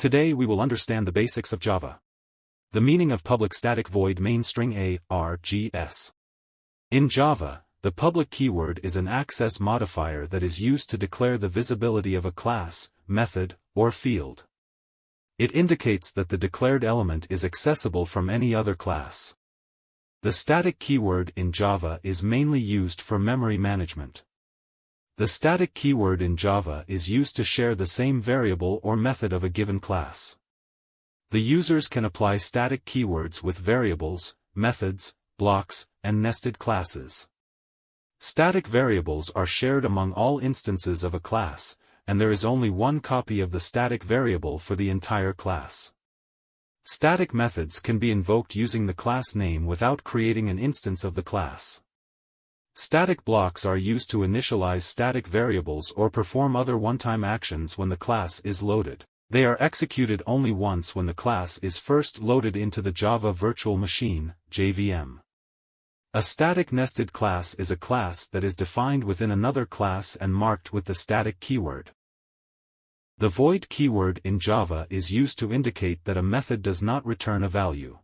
Today we will understand the basics of Java. The meaning of public static void main string args. In Java, the public keyword is an access modifier that is used to declare the visibility of a class, method, or field. It indicates that the declared element is accessible from any other class. The static keyword in Java is mainly used for memory management. The static keyword in Java is used to share the same variable or method of a given class. The users can apply static keywords with variables, methods, blocks, and nested classes. Static variables are shared among all instances of a class, and there is only one copy of the static variable for the entire class. Static methods can be invoked using the class name without creating an instance of the class. Static blocks are used to initialize static variables or perform other one-time actions when the class is loaded. They are executed only once when the class is first loaded into the Java Virtual Machine, JVM. A static nested class is a class that is defined within another class and marked with the static keyword. The void keyword in Java is used to indicate that a method does not return a value.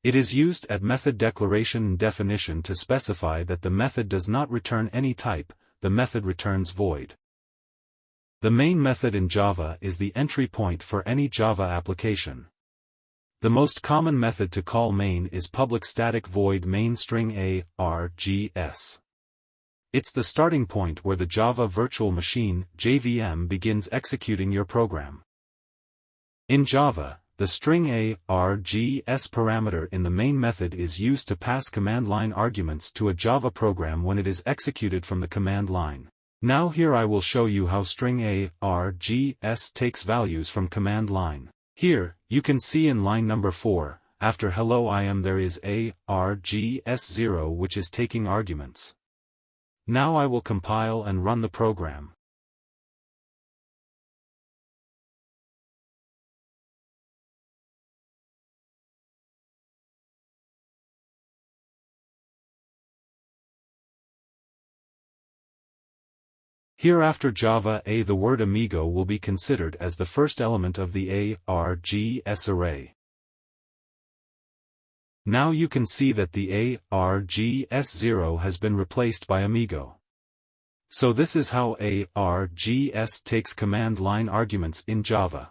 It is used at method declaration and definition to specify that the method does not return any type, the method returns void. The main method in Java is the entry point for any Java application. The most common method to call main is public static void main string args. It's the starting point where the Java Virtual Machine, JVM, begins executing your program. In Java, the string args parameter in the main method is used to pass command line arguments to a Java program when it is executed from the command line. Now here I will show you how string args takes values from command line. Here, you can see in line number 4, after hello I am there is args0 which is taking arguments. Now I will compile and run the program. Here after Java A the word amigo will be considered as the first element of the args array. Now you can see that the args0 has been replaced by amigo. So this is how args takes command line arguments in Java.